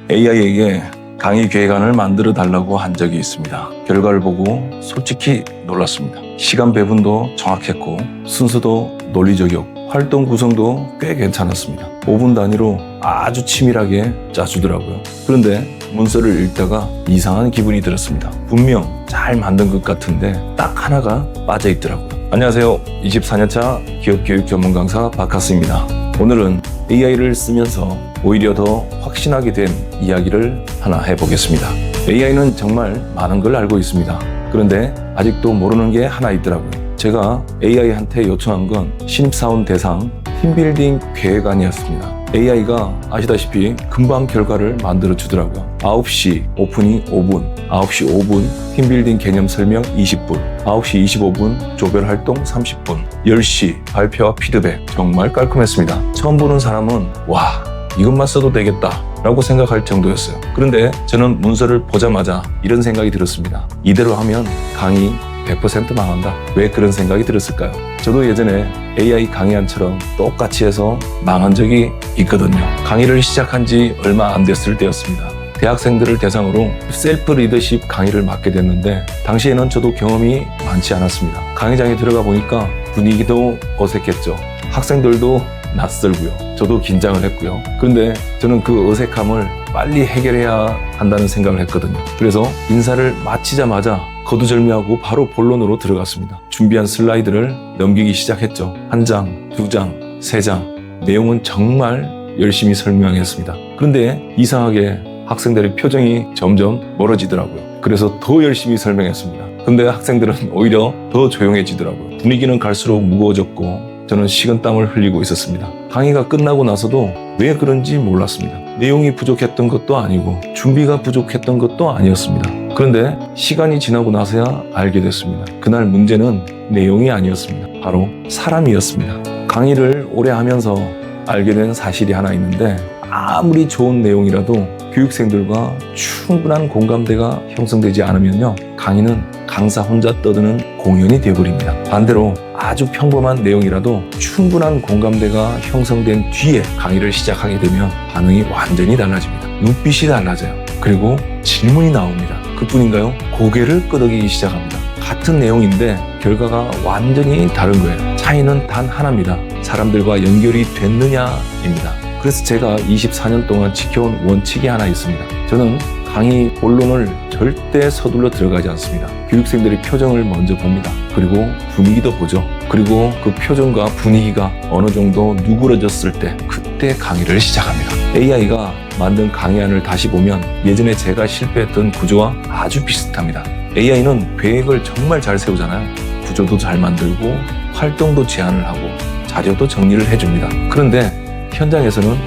AI에게 강의 계획안을 만들어 달라고 한 적이 있습니다. 결과를 보고 솔직히 놀랐습니다. 시간 배분도 정확했고 순서도 논리적이었고 활동 구성도 꽤 괜찮았습니다. 5분 단위로 아주 치밀하게 짜주더라고요. 그런데 문서를 읽다가 이상한 기분이 들었습니다. 분명 잘 만든 것 같은데 딱 하나가 빠져있더라고요. 안녕하세요. 24년차 기업교육 전문 강사 박하스입니다. 오늘은 AI를 쓰면서 오히려 더 확신하게 된 이야기를 하나 해보겠습니다. AI는 정말 많은 걸 알고 있습니다. 그런데 아직도 모르는 게 하나 있더라고요. 제가 AI한테 요청한 건 신입사원 대상 팀빌딩 계획안이었습니다. AI가 아시다시피 금방 결과를 만들어 주더라고요. 9시 오프닝 5분, 9시 5분 팀빌딩 개념 설명 20분, 9시 25분 조별 활동 30분, 10시 발표와 피드백. 정말 깔끔했습니다. 처음 보는 사람은 와, 이것만 써도 되겠다 라고 생각할 정도였어요. 그런데 저는 문서를 보자마자 이런 생각이 들었습니다. 이대로 하면 강의 100% 망한다. 왜 그런 생각이 들었을까요? 저도 예전에 AI 강의안처럼 똑같이 해서 망한 적이 있거든요. 강의를 시작한 지 얼마 안 됐을 때였습니다. 대학생들을 대상으로 셀프 리더십 강의를 맡게 됐는데 당시에는 저도 경험이 많지 않았습니다. 강의장에 들어가 보니까 분위기도 어색했죠. 학생들도 낯설고요. 저도 긴장을 했고요. 그런데 저는 그 어색함을 빨리 해결해야 한다는 생각을 했거든요. 그래서 인사를 마치자마자 거두절미하고 바로 본론으로 들어갔습니다. 준비한 슬라이드를 넘기기 시작했죠. 1장, 2장, 3장. 내용은 정말 열심히 설명했습니다. 그런데 이상하게 학생들의 표정이 점점 멀어지더라고요. 그래서 더 열심히 설명했습니다. 근데 학생들은 오히려 더 조용해지더라고요. 분위기는 갈수록 무거워졌고 저는 식은땀을 흘리고 있었습니다. 강의가 끝나고 나서도 왜 그런지 몰랐습니다. 내용이 부족했던 것도 아니고 준비가 부족했던 것도 아니었습니다. 그런데 시간이 지나고 나서야 알게 됐습니다. 그날 문제는 내용이 아니었습니다. 바로 사람이었습니다. 강의를 오래 하면서 알게 된 사실이 하나 있는데 아무리 좋은 내용이라도 교육생들과 충분한 공감대가 형성되지 않으면요, 강의는 강사 혼자 떠드는 공연이 되어버립니다. 반대로 아주 평범한 내용이라도 충분한 공감대가 형성된 뒤에 강의를 시작하게 되면 반응이 완전히 달라집니다. 눈빛이 달라져요. 그리고 질문이 나옵니다. 그뿐인가요? 고개를 끄덕이기 시작합니다. 같은 내용인데 결과가 완전히 다른 거예요. 차이는 단 하나입니다. 사람들과 연결이 됐느냐입니다. 그래서 제가 24년 동안 지켜온 원칙이 하나 있습니다. 저는 강의 본론을 절대 서둘러 들어가지 않습니다. 교육생들의 표정을 먼저 봅니다. 그리고 분위기도 보죠. 그리고 그 표정과 분위기가 어느 정도 누그러졌을 때 그때 강의를 시작합니다. AI가 만든 강의안을 다시 보면 예전에 제가 실패했던 구조와 아주 비슷합니다. AI는 계획을 정말 잘 세우잖아요. 구조도 잘 만들고 활동도 제안을 하고 자료도 정리를 해줍니다. 그런데 현장에서는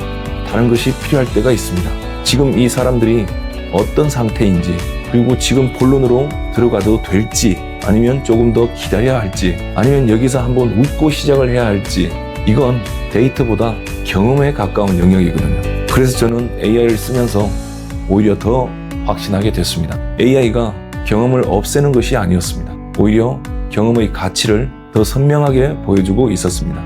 다른 것이 필요할 때가 있습니다. 지금 이 사람들이 어떤 상태인지, 그리고 지금 본론으로 들어가도 될지, 아니면 조금 더 기다려야 할지, 아니면 여기서 한번 웃고 시작을 해야 할지, 이건 데이터보다 경험에 가까운 영역이거든요. 그래서 저는 AI를 쓰면서 오히려 더 확신하게 됐습니다. AI가 경험을 없애는 것이 아니었습니다. 오히려 경험의 가치를 더 선명하게 보여주고 있었습니다.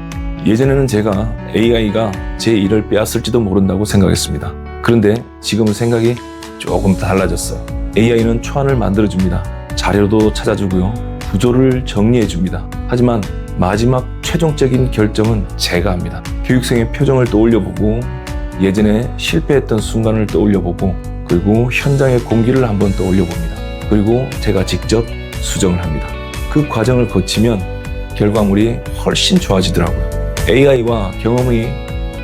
예전에는 제가 AI가 제 일을 빼앗을지도 모른다고 생각했습니다. 그런데 지금은 생각이 조금 달라졌어요. AI는 초안을 만들어줍니다. 자료도 찾아주고요. 구조를 정리해줍니다. 하지만 마지막 최종적인 결정은 제가 합니다. 교육생의 표정을 떠올려보고 예전에 실패했던 순간을 떠올려보고 그리고 현장의 공기를 한번 떠올려봅니다. 그리고 제가 직접 수정을 합니다. 그 과정을 거치면 결과물이 훨씬 좋아지더라고요. AI와 경험이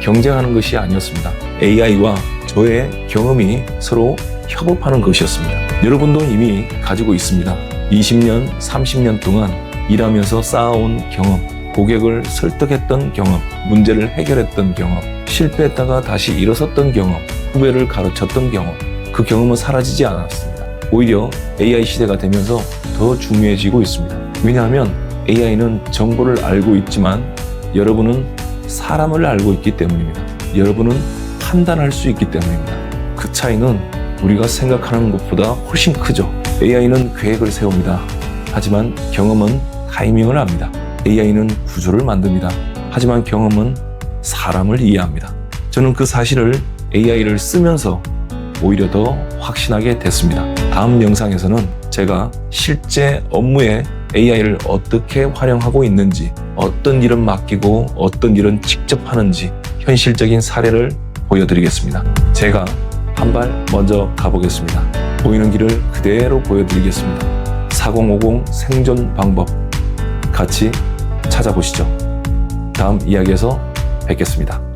경쟁하는 것이 아니었습니다. AI와 저의 경험이 서로 협업하는 것이었습니다. 여러분도 이미 가지고 있습니다. 20년, 30년 동안 일하면서 쌓아온 경험, 고객을 설득했던 경험, 문제를 해결했던 경험, 실패했다가 다시 일어섰던 경험, 후배를 가르쳤던 경험. 그 경험은 사라지지 않았습니다. 오히려 AI 시대가 되면서 더 중요해지고 있습니다. 왜냐하면 AI는 정보를 알고 있지만 여러분은 사람을 알고 있기 때문입니다. 여러분은 판단할 수 있기 때문입니다. 그 차이는 우리가 생각하는 것보다 훨씬 크죠. AI는 계획을 세웁니다. 하지만 경험은 타이밍을 합니다. AI는 구조를 만듭니다. 하지만 경험은 사람을 이해합니다. 저는 그 사실을 AI를 쓰면서 오히려 더 확신하게 됐습니다. 다음 영상에서는 제가 실제 업무에 AI를 어떻게 활용하고 있는지, 어떤 일은 맡기고 어떤 일은 직접 하는지 현실적인 사례를 보여드리겠습니다. 제가 한 발 먼저 가보겠습니다. 보이는 길을 그대로 보여드리겠습니다. 4050 생존 방법 같이 찾아보시죠. 다음 이야기에서 뵙겠습니다.